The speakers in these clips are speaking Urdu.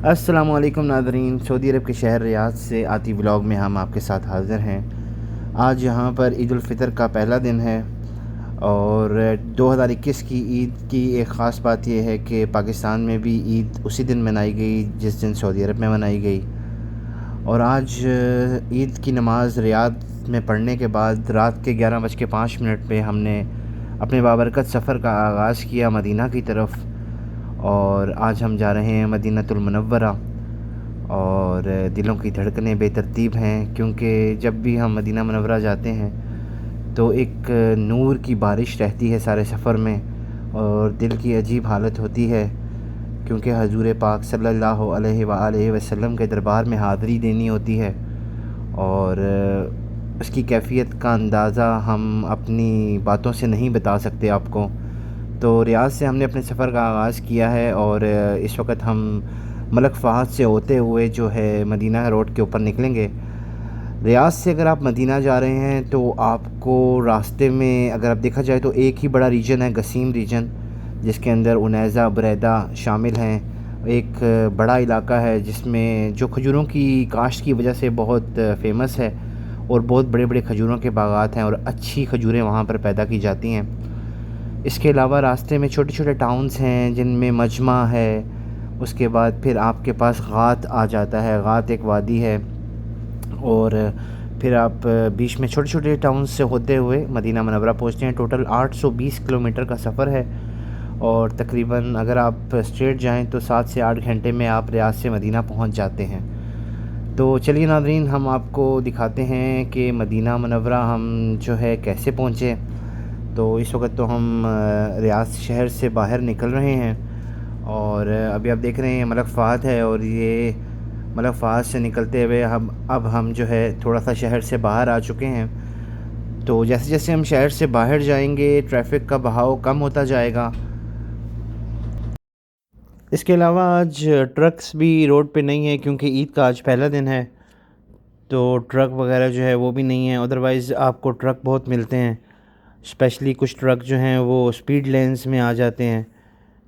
السلام علیکم ناظرین، سعودی عرب کے شہر ریاض سے آتی ولاگ میں ہم آپ کے ساتھ حاضر ہیں۔ آج یہاں پر عید الفطر کا پہلا دن ہے اور 2021 کی عید کی ایک خاص بات یہ ہے کہ پاکستان میں بھی عید اسی دن منائی گئی جس دن سعودی عرب میں منائی گئی، اور آج عید کی نماز ریاض میں پڑھنے کے بعد رات کے 11:05 پہ ہم نے اپنے بابرکت سفر کا آغاز کیا مدینہ کی طرف، اور آج ہم جا رہے ہیں مدینۃ المنورہ، اور دلوں کی دھڑکنیں بے ترتیب ہیں کیونکہ جب بھی ہم مدینہ منورہ جاتے ہیں تو ایک نور کی بارش رہتی ہے سارے سفر میں، اور دل کی عجیب حالت ہوتی ہے کیونکہ حضور پاک صلی اللہ علیہ وآلہ وسلم کے دربار میں حاضری دینی ہوتی ہے، اور اس کی کیفیت کا اندازہ ہم اپنی باتوں سے نہیں بتا سکتے آپ کو۔ تو ریاض سے ہم نے اپنے سفر کا آغاز کیا ہے، اور اس وقت ہم ملک فہد سے ہوتے ہوئے جو ہے مدینہ روڈ کے اوپر نکلیں گے۔ ریاض سے اگر آپ مدینہ جا رہے ہیں تو آپ کو راستے میں اگر آپ دیکھا جائے تو ایک ہی بڑا ریجن ہے، گسیم ریجن، جس کے اندر انیزہ، بریدہ شامل ہیں۔ ایک بڑا علاقہ ہے جس میں جو کھجوروں کی کاشت کی وجہ سے بہت فیمس ہے، اور بہت بڑے بڑے کھجوروں کے باغات ہیں اور اچھی کھجوریں وہاں پر پیدا کی جاتی ہیں۔ اس کے علاوہ راستے میں چھوٹے چھوٹے ٹاؤنز ہیں جن میں مجمع ہے، اس کے بعد پھر آپ کے پاس غات آ جاتا ہے، غات ایک وادی ہے، اور پھر آپ بیچ میں چھوٹے چھوٹے ٹاؤنز سے ہوتے ہوئے مدینہ منورہ پہنچتے ہیں۔ ٹوٹل 820 کلومیٹر کا سفر ہے، اور تقریباً اگر آپ اسٹریٹ جائیں تو 7 سے 8 گھنٹے میں آپ ریاض سے مدینہ پہنچ جاتے ہیں۔ تو چلیے ناظرین، ہم آپ کو دکھاتے ہیں کہ مدینہ منورہ ہم جو ہے کیسے پہنچے۔ تو اس وقت تو ہم ریاض شہر سے باہر نکل رہے ہیں، اور ابھی آپ دیکھ رہے ہیں ملک فہد ہے، اور یہ ملک فہد سے نکلتے ہوئے اب ہم جو ہے تھوڑا سا شہر سے باہر آ چکے ہیں۔ تو جیسے جیسے ہم شہر سے باہر جائیں گے ٹریفک کا بہاؤ کم ہوتا جائے گا۔ اس کے علاوہ آج ٹرکس بھی روڈ پہ نہیں ہیں کیونکہ عید کا آج پہلا دن ہے، تو ٹرک وغیرہ جو ہے وہ بھی نہیں ہیں، ادروائز آپ کو ٹرک بہت ملتے ہیں، اسپیشلی کچھ ٹرک جو ہیں وہ سپیڈ لینز میں آ جاتے ہیں،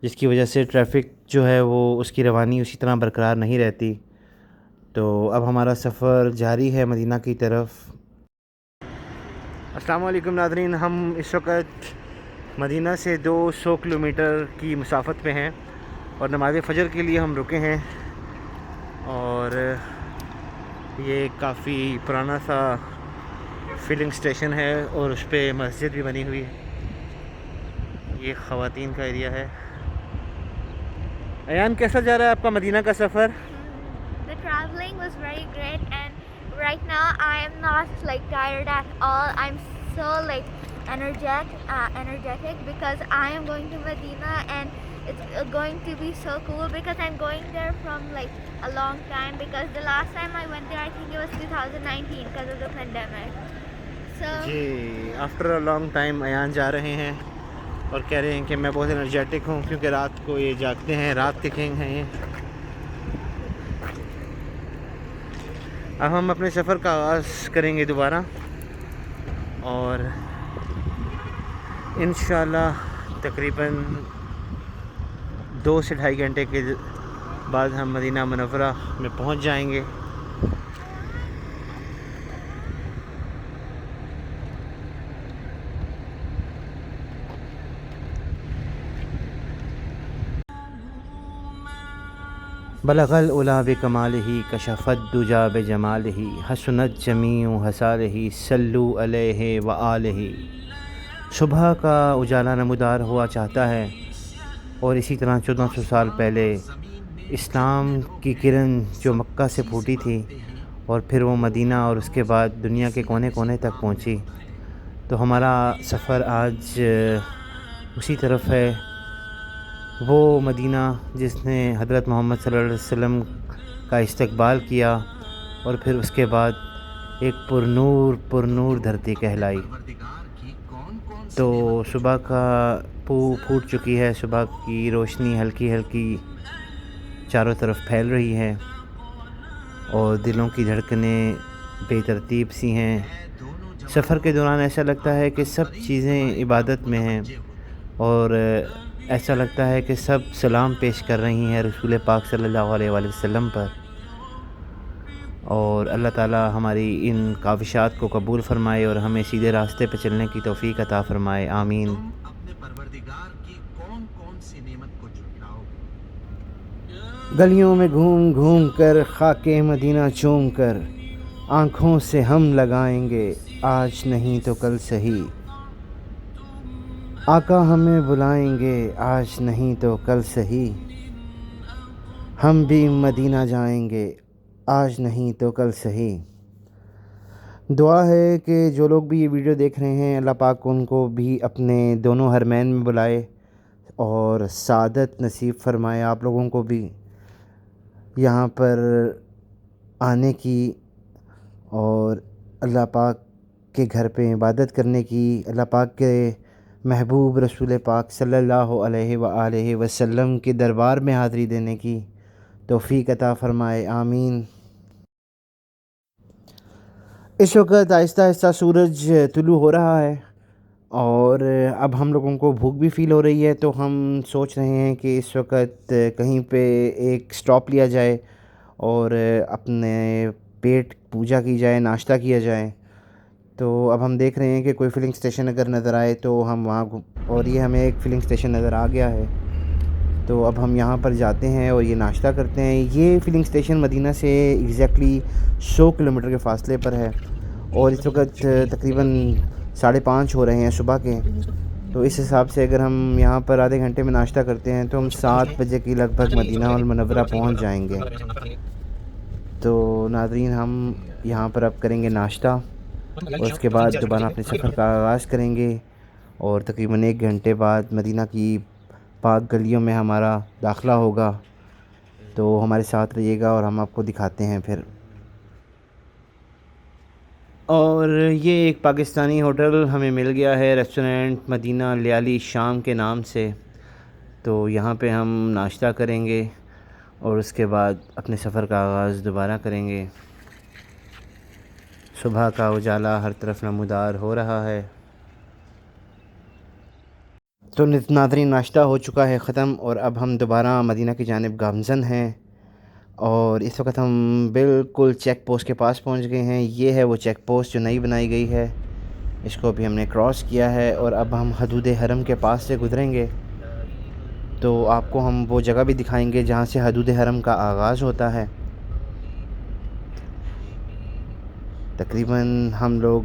جس کی وجہ سے ٹریفک جو ہے وہ اس کی روانی اسی طرح برقرار نہیں رہتی۔ تو اب ہمارا سفر جاری ہے مدینہ کی طرف۔ السلام علیکم ناظرین، ہم اس وقت مدینہ سے 200 کلومیٹر کی مسافت پہ ہیں، اور نماز فجر کے لیے ہم رکے ہیں، اور یہ کافی پرانا سا فلنگ سٹیشن ہے اور اس پہ مسجد بھی بنی ہوئی ہے۔ یہ خواتین کا ایریا ہے۔ ایان، کیسا جا رہا ہے آپ کا مدینہ کا سفر؟ The traveling was very great, and right now I am not tired at all. I'm so energetic because I am going to Medina, and it's going to be so cool because I'm going there from a long time, because the last time I went there I think it was 2019 because of the pandemic. So جی، آفٹر اے لانگ ٹائم ایان جا رہے ہیں، اور کہہ رہے ہیں کہ میں بہت انرجیٹک ہوں کیونکہ رات کو یہ جاگتے ہیں، رات کے کنگ ہیں یہ۔ اب ہم اپنے سفر کا آغاز کریں گے دوبارہ، اور انشاءاللہ تقریباً 2 سے 2.5 گھنٹے کے بعد ہم مدینہ منورہ میں پہنچ جائیں گے۔ بلغ العلا بکمالہ، کشف الدجی بجمالہ، حسنت جمیع خصالہ، صلوا علیہ وآلہ۔ صبح کا اجالا نمودار ہوا چاہتا ہے، اور اسی طرح 1400 سال پہلے اسلام کی کرن جو مکہ سے پھوٹی تھی، اور پھر وہ مدینہ اور اس کے بعد دنیا کے کونے کونے تک پہنچی۔ تو ہمارا سفر آج اسی طرف ہے، وہ مدینہ جس نے حضرت محمد صلی اللہ علیہ وسلم کا استقبال کیا، اور پھر اس کے بعد ایک پر نور دھرتی کہلائی۔ تو صبح کا پھوٹ چکی ہے، صبح کی روشنی ہلکی ہلکی چاروں طرف پھیل رہی ہے، اور دلوں کی دھڑکنیں بے ترتیب سی ہیں۔ سفر کے دوران ایسا لگتا ہے کہ سب چیزیں عبادت میں ہیں، اور ایسا لگتا ہے کہ سب سلام پیش کر رہی ہیں رسول پاک صلی اللہ علیہ وآلہ وسلم پر، اور اللہ تعالی ہماری ان کاوشات کو قبول فرمائے اور ہمیں سیدھے راستے پہ چلنے کی توفیق عطا فرمائے، آمین۔ اپنے پروردگار کی کون کون سی نعمت کو جھٹلاؤ گے؟ گلیوں میں گھوم گھوم کر خاک مدینہ چوم کر، آنکھوں سے ہم لگائیں گے آج نہیں تو کل سہی، آقا ہمیں بلائیں گے آج نہیں تو کل سہی، ہم بھی مدینہ جائیں گے آج نہیں تو کل سہی۔ دعا ہے کہ جو لوگ بھی یہ ویڈیو دیکھ رہے ہیں اللہ پاک ان کو بھی اپنے دونوں حرمین میں بلائے اور سعادت نصیب فرمائے، آپ لوگوں کو بھی یہاں پر آنے کی اور اللہ پاک کے گھر پہ عبادت کرنے کی، اللہ پاک کے محبوب رسول پاک صلی اللہ علیہ وآلہ وسلم کے دربار میں حاضری دینے کی توفیق عطا فرمائے، آمین۔ اس وقت آہستہ آہستہ سورج طلوع ہو رہا ہے اور اب ہم لوگوں کو بھوک بھی فیل ہو رہی ہے، تو ہم سوچ رہے ہیں کہ اس وقت کہیں پہ ایک سٹاپ لیا جائے اور اپنے پیٹ پوجا کی جائے، ناشتہ کیا جائے۔ تو اب ہم دیکھ رہے ہیں کہ کوئی فلنگ سٹیشن اگر نظر آئے تو ہم وہاں اور یہ ہمیں ایک فلنگ سٹیشن نظر آ گیا ہے، تو اب ہم یہاں پر جاتے ہیں اور یہ ناشتہ کرتے ہیں۔ یہ فلنگ سٹیشن مدینہ سے ایگزیکٹلی 100 کلومیٹر کے فاصلے پر ہے اور اس وقت تقریباً 5:30 ہو رہے ہیں صبح کے، تو اس حساب سے اگر ہم یہاں پر آدھے گھنٹے میں ناشتہ کرتے ہیں تو ہم 7 بجے کی لگ بھگ مدینہ المنورہ پہنچ جائیں گے۔ تو ناظرین ہم یہاں پر اب کریں گے ناشتہ اور اس کے بعد دوبارہ اپنے سفر کا آغاز کریں گے، اور تقریباً 1 گھنٹے بعد مدینہ کی پاک گلیوں میں ہمارا داخلہ ہوگا، تو ہمارے ساتھ رہیے گا اور ہم آپ کو دکھاتے ہیں پھر۔ اور یہ ایک پاکستانی ہوٹل ہمیں مل گیا ہے، ریسٹورنٹ مدینہ لیالی شام کے نام سے، تو یہاں پہ ہم ناشتہ کریں گے اور اس کے بعد اپنے سفر کا آغاز دوبارہ کریں گے۔ صبح کا اجالا ہر طرف نمودار ہو رہا ہے۔ تو ناظرین ناشتہ ہو چکا ہے ختم اور اب ہم دوبارہ مدینہ کی جانب گامزن ہیں، اور اس وقت ہم بالکل چیک پوسٹ کے پاس پہنچ گئے ہیں۔ یہ ہے وہ چیک پوسٹ جو نئی بنائی گئی ہے، اس کو بھی ہم نے کراس کیا ہے اور اب ہم حدود حرم کے پاس سے گزریں گے، تو آپ کو ہم وہ جگہ بھی دکھائیں گے جہاں سے حدود حرم کا آغاز ہوتا ہے۔ تقریباً ہم لوگ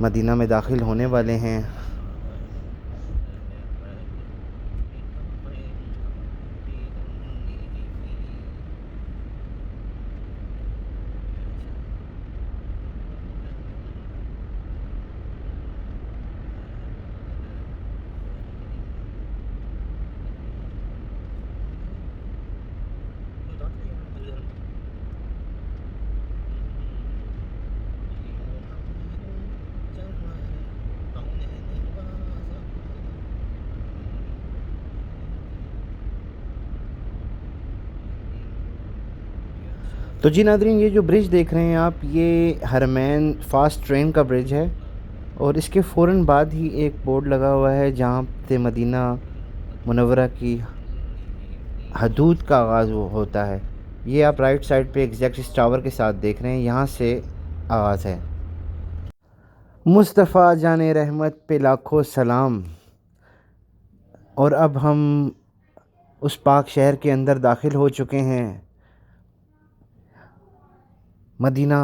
مدینہ میں داخل ہونے والے ہیں۔ تو جی ناظرین یہ جو برج دیکھ رہے ہیں آپ، یہ حرمین فاسٹ ٹرین کا برج ہے، اور اس کے فوراً بعد ہی ایک بورڈ لگا ہوا ہے جہاں سے مدینہ منورہ کی حدود کا آغاز ہوتا ہے۔ یہ آپ رائٹ سائڈ پہ ایگزیکٹ اس ٹاور کے ساتھ دیکھ رہے ہیں، یہاں سے آغاز ہے۔ مصطفیٰ جان رحمت پہ لاکھوں سلام۔ اور اب ہم اس پاک شہر کے اندر داخل ہو چکے ہیں۔ مدینہ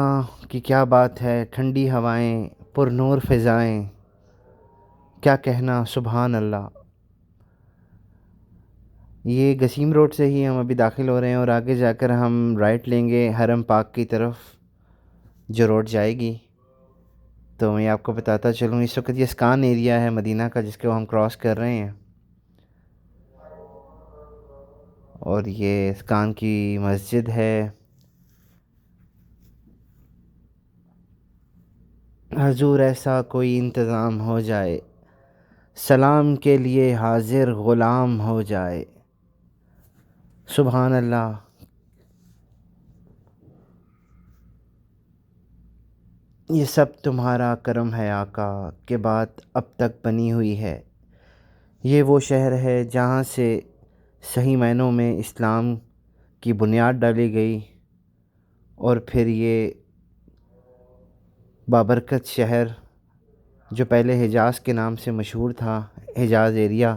کی کیا بات ہے، ٹھنڈی ہوائیں، پر نور فضائیں، کیا کہنا سبحان اللہ۔ یہ گسیم روڈ سے ہی ہم ابھی داخل ہو رہے ہیں اور آگے جا کر ہم رائٹ لیں گے حرم پاک کی طرف جو روڈ جائے گی۔ تو میں آپ کو بتاتا چلوں، اس وقت یہ اسکان ایریا ہے مدینہ کا جس کو ہم کراس کر رہے ہیں، اور یہ اسکان کی مسجد ہے۔ حضور ایسا کوئی انتظام ہو جائے، سلام کے لیے حاضر غلام ہو جائے، سبحان اللہ۔ یہ سب تمہارا کرم ہے آقا، کہ بات اب تک بنی ہوئی ہے، یہ وہ شہر ہے جہاں سے صحیح معنوں میں اسلام کی بنیاد ڈالی گئی، اور پھر یہ بابرکت شہر جو پہلے حجاز کے نام سے مشہور تھا، حجاز ایریا،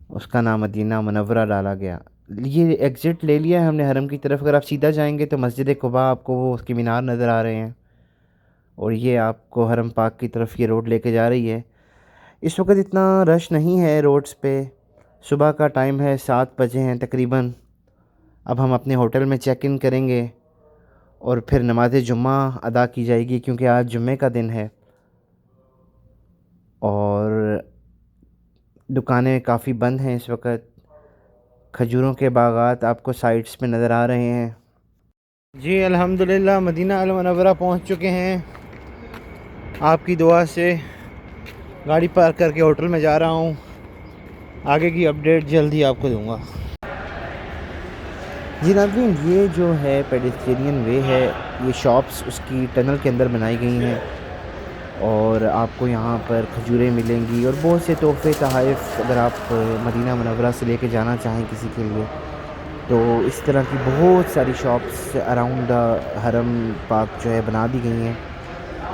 اس کا نام مدینہ منورہ ڈالا گیا۔ یہ ایگزٹ لے لیا ہے ہم نے حرم کی طرف۔ اگر آپ سیدھا جائیں گے تو مسجد قباء آپ کو وہ اس کی مینار نظر آ رہے ہیں، اور یہ آپ کو حرم پاک کی طرف یہ روڈ لے کے جا رہی ہے۔ اس وقت اتنا رش نہیں ہے روڈز پہ، صبح کا ٹائم ہے، 7 بجے ہیں تقریباً۔ اب ہم اپنے ہوٹل میں چیک ان کریں گے اور پھر نماز جمعہ ادا کی جائے گی، کیونکہ آج جمعے کا دن ہے، اور دکانیں کافی بند ہیں اس وقت۔ کھجوروں کے باغات آپ کو سائٹس پہ نظر آ رہے ہیں۔ جی الحمدللہ مدینہ المنورہ پہنچ چکے ہیں، آپ کی دعا سے گاڑی پارک کر کے ہوٹل میں جا رہا ہوں۔ آگے کی اپڈیٹ جلدی آپ کو دوں گا۔ جی ناظرین، یہ جو ہے پیڈسٹرین وے ہے، یہ شاپس اس کی ٹنل کے اندر بنائی گئی ہیں، اور آپ کو یہاں پر کھجوریں ملیں گی اور بہت سے تحفے تحائف اگر آپ مدینہ منورہ سے لے کے جانا چاہیں کسی کے لیے، تو اس طرح کی بہت ساری شاپس اراؤنڈ حرم پاک جو ہے بنا دی گئی ہیں،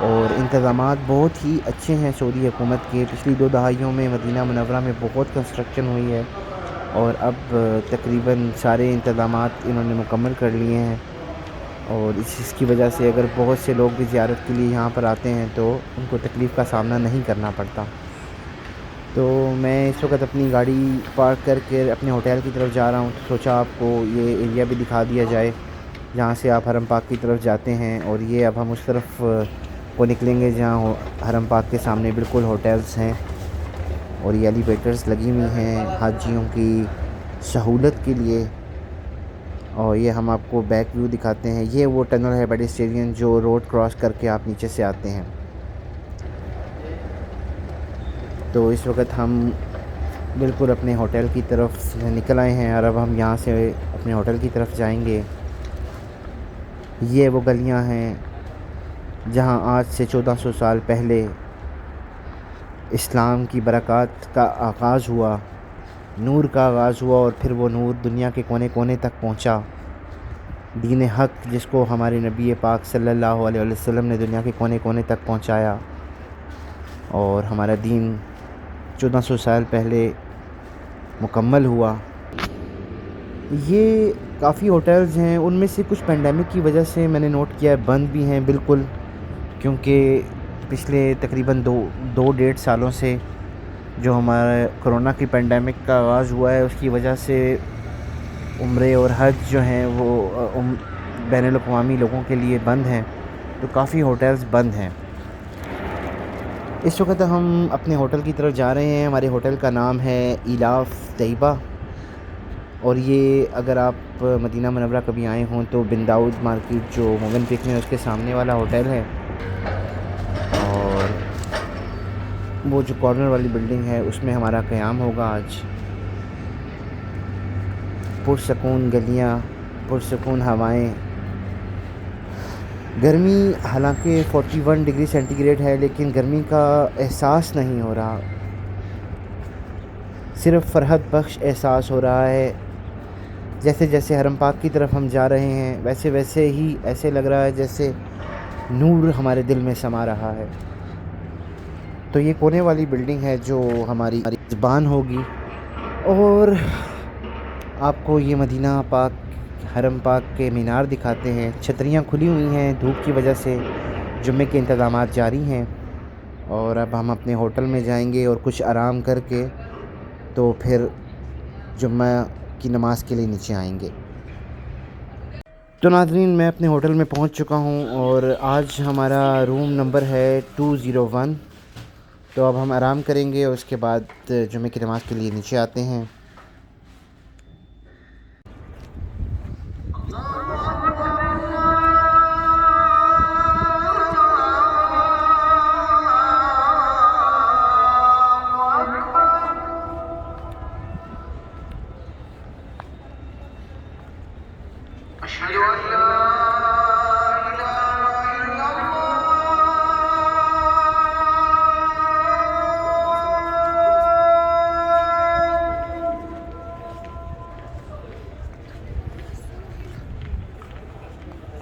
اور انتظامات بہت ہی اچھے ہیں سعودی حکومت کے۔ پچھلی 2 دہائیوں میں مدینہ منورہ میں بہت کنسٹرکشن ہوئی ہے، اور اب تقریباً سارے انتظامات انہوں نے مکمل کر لیے ہیں، اور اس کی وجہ سے اگر بہت سے لوگ بھی زیارت کے لیے یہاں پر آتے ہیں تو ان کو تکلیف کا سامنا نہیں کرنا پڑتا۔ تو میں اس وقت اپنی گاڑی پارک کر کے اپنے ہوٹل کی طرف جا رہا ہوں، تو سوچا آپ کو یہ ایریا بھی دکھا دیا جائے جہاں سے آپ حرم پاک کی طرف جاتے ہیں۔ اور یہ اب ہم اس طرف کو نکلیں گے جہاں حرم پاک کے سامنے بالکل ہوٹلز ہیں، اور یہ ایلیویٹرز لگی ہوئی ہیں حاجیوں کی سہولت کے لیے۔ اور یہ ہم آپ کو بیک ویو دکھاتے ہیں، یہ وہ ٹنل ہے پیڈسٹرین جو روڈ کراس کر کے آپ نیچے سے آتے ہیں۔ تو اس وقت ہم بالکل اپنے ہوٹل کی طرف نکل آئے ہیں، اور اب ہم یہاں سے اپنے ہوٹل کی طرف جائیں گے۔ یہ وہ گلیاں ہیں جہاں آج سے 1400 سال پہلے اسلام کی برکات کا آغاز ہوا، نور کا آغاز ہوا، اور پھر وہ نور دنیا کے کونے کونے تک پہنچا۔ دین حق جس کو ہمارے نبی پاک صلی اللہ علیہ وسلم نے دنیا کے کونے کونے تک پہنچایا، اور ہمارا دین 1400 سال پہلے مکمل ہوا۔ یہ کافی ہوٹلز ہیں، ان میں سے کچھ پینڈیمک کی وجہ سے میں نے نوٹ کیا ہے بند بھی ہیں بالکل، کیونکہ پچھلے تقریباً 2-1.5 سالوں سے جو ہمارا کرونا کی پینڈیمک کا آغاز ہوا ہے، اس کی وجہ سے عمرے اور حج جو ہیں وہ بین الاقوامی لوگوں کے لیے بند ہیں، تو کافی ہوٹلز بند ہیں۔ اس وقت ہم اپنے ہوٹل کی طرف جا رہے ہیں۔ ہمارے ہوٹل کا نام ہے ایلاف طیبہ، اور یہ اگر آپ مدینہ منورہ کبھی آئے ہوں تو بن داؤد مارکیٹ جو موگن پک میں اس کے سامنے والا ہوٹل ہے، اور وہ جو کارنر والی بلڈنگ ہے اس میں ہمارا قیام ہوگا آج۔ پرسکون گلیاں، پرسکون ہوائیں، گرمی حالانکہ 41 ڈگری سینٹی گریڈ ہے، لیکن گرمی کا احساس نہیں ہو رہا، صرف فرحت بخش احساس ہو رہا ہے۔ جیسے جیسے حرم پاک کی طرف ہم جا رہے ہیں ویسے ویسے ہی ایسے لگ رہا ہے جیسے نور ہمارے دل میں سما رہا ہے۔ تو یہ کونے والی بلڈنگ ہے جو ہماری زبان ہوگی، اور آپ کو یہ مدینہ پاک حرم پاک کے مینار دکھاتے ہیں۔ چھتریاں کھلی ہوئی ہیں دھوپ کی وجہ سے، جمعے کے انتظامات جاری ہیں، اور اب ہم اپنے ہوٹل میں جائیں گے اور کچھ آرام کر کے تو پھر جمعہ کی نماز کے لیے نیچے آئیں گے۔ تو ناظرین، میں اپنے ہوٹل میں پہنچ چکا ہوں، اور آج ہمارا روم نمبر ہے 201۔ تو اب ہم آرام کریں گے اور اس کے بعد جمعہ کی نماز کے لیے نیچے آتے ہیں۔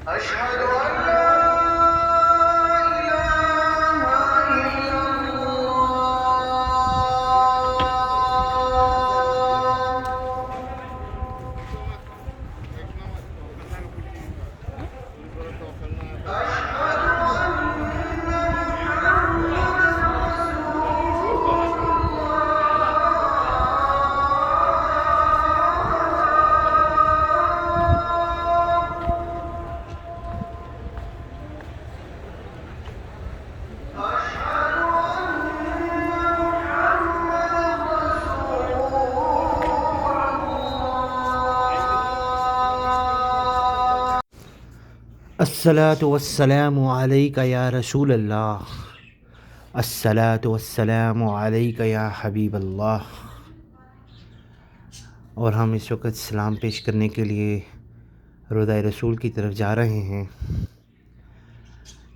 أشهد أن لا إله إلا الصلاۃ والسلام علیک یا رسول اللہ، الصلاۃ والسلام علیک یا حبیب اللہ۔ اور ہم اس وقت سلام پیش کرنے کے لیے روضہ رسول کی طرف جا رہے ہیں۔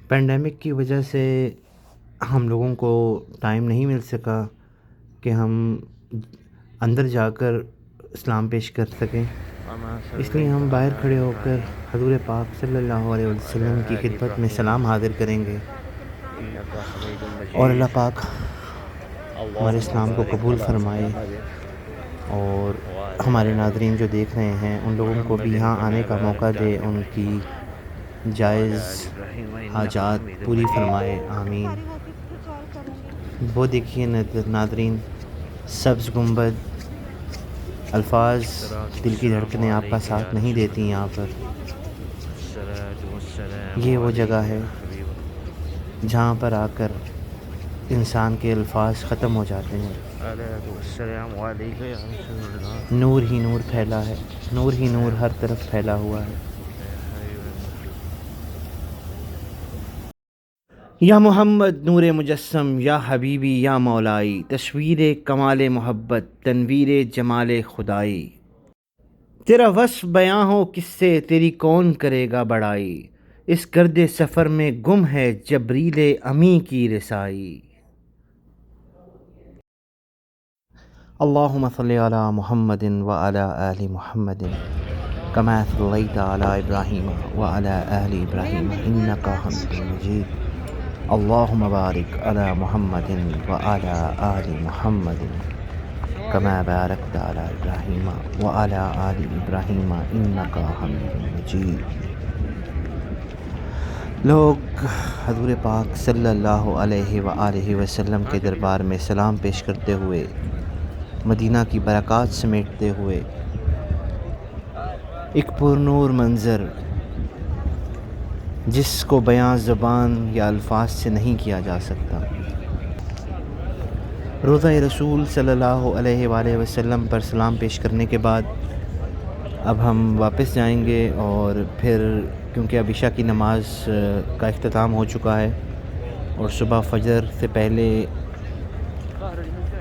پینڈیمک کی وجہ سے ہم لوگوں کو ٹائم نہیں مل سکا کہ ہم اندر جا کر سلام پیش کر سکیں، اس لیے ہم باہر کھڑے ہو کر حضور پاک صلی اللہ علیہ وسلم کی خدمت میں سلام حاضر کریں گے، اور اللہ پاک ہمارے اسلام کو قبول فرمائے، اور ہمارے ناظرین جو دیکھ رہے ہیں ان لوگوں کو بھی یہاں آنے کا موقع دے، ان کی جائز حاجات پوری فرمائے، آمین۔ وہ دیکھیے ناظرین، سبز گنبد، الفاظ دل کی دھڑکنیں آپ کا ساتھ نہیں دیتی یہاں پر۔ یہ وہ جگہ ہے جہاں پر آ کر انسان کے الفاظ ختم ہو جاتے ہیں، نور ہی نور پھیلا ہے، نور ہی نور ہر طرف پھیلا ہوا ہے۔ یا محمد نور مجسم، یا حبیبی یا مولائی، تصویر کمال محبت، تنویر جمال خدائی، تیرا وصف بیاں ہو کس سے، تیری کون کرے گا بڑائی، اس گرد سفر میں گم ہے جبریل امی کی رسائی۔ اللہم صلی علی محمد وعلی آل محمد کما صلیت علی ابراہیم وعلی آل ابراہیم انکا حمید مجید۔ اللہم بارک علی محمد وعلی آل محمد کما بارکت علی ابراہیم وعلی آل ابراہیم انکا حمید مجید۔ لوگ حضور پاک صلی اللہ علیہ وآلہ وسلم کے دربار میں سلام پیش کرتے ہوئے، مدینہ کی برکات سمیٹتے ہوئے، ایک پرنور منظر جس کو بیان زبان یا الفاظ سے نہیں کیا جا سکتا۔ روضہ رسول صلی اللہ علیہ وآلہ وسلم پر سلام پیش کرنے کے بعد اب ہم واپس جائیں گے، اور پھر کیونکہ اب عشاء کی نماز کا اختتام ہو چکا ہے، اور صبح فجر سے پہلے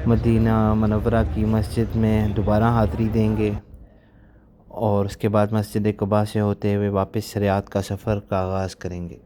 مدینہ منورہ کی مسجد میں دوبارہ حاضری دیں گے، اور اس کے بعد مسجد قباء سے ہوتے ہوئے واپس ریاض کا سفر کا آغاز کریں گے۔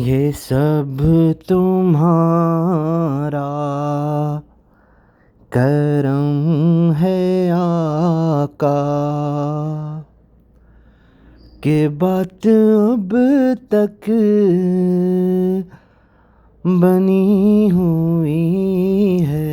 یہ سب تمہارا کرم ہے آقا، کہ بات اب تک بنی ہوئی ہے۔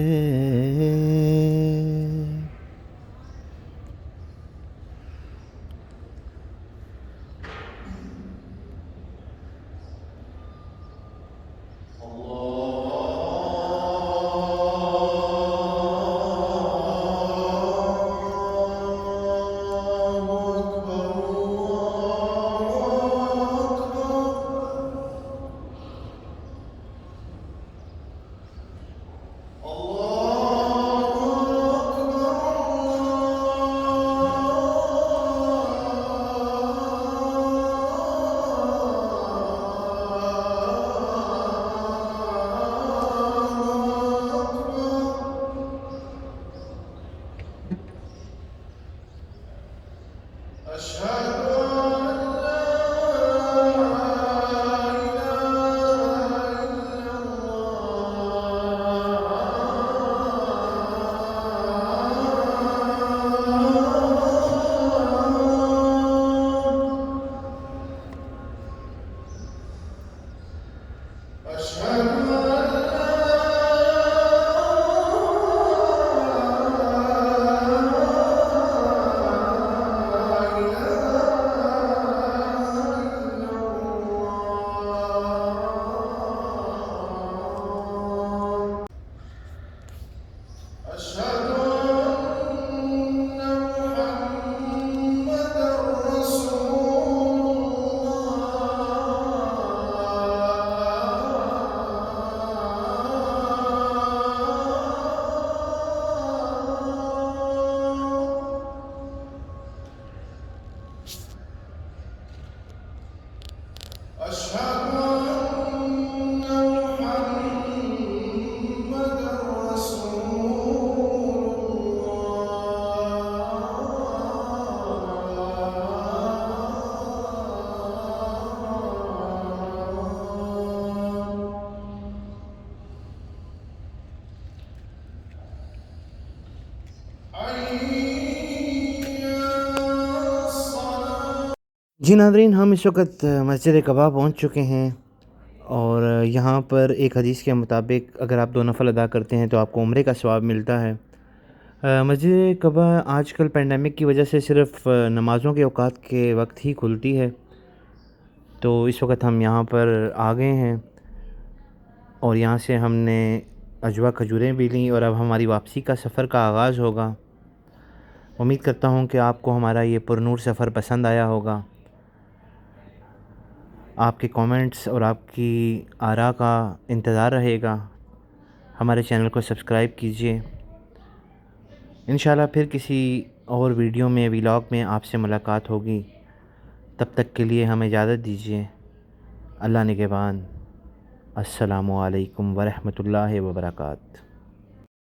أشهد أن محمدا رسول الله أشهد أن محمدا رسول الله حي على الصلاة جی ناظرین، ہم اس وقت مسجد قباء پہنچ چکے ہیں، اور یہاں پر ایک حدیث کے مطابق اگر آپ 2 نفل ادا کرتے ہیں تو آپ کو عمرے کا ثواب ملتا ہے۔ مسجد قباء آج کل پینڈیمک کی وجہ سے صرف نمازوں کے اوقات کے وقت ہی کھلتی ہے، تو اس وقت ہم یہاں پر آ گئے ہیں اور یہاں سے ہم نے اجوا کھجوریں بھی لیں، اور اب ہماری واپسی کا سفر کا آغاز ہوگا۔ امید کرتا ہوں کہ آپ کو ہمارا یہ پرنور سفر پسند آیا ہوگا۔ آپ کے کامنٹس اور آپ کی آراء کا انتظار رہے گا۔ ہمارے چینل کو سبسکرائب کیجیے۔ انشاءاللہ پھر کسی اور ویڈیو میں، ولاگ میں آپ سے ملاقات ہوگی۔ تب تک کے لیے ہمیں اجازت دیجیے۔ اللہ نگہبان۔ السلام علیکم ورحمۃ اللہ وبرکاتہ۔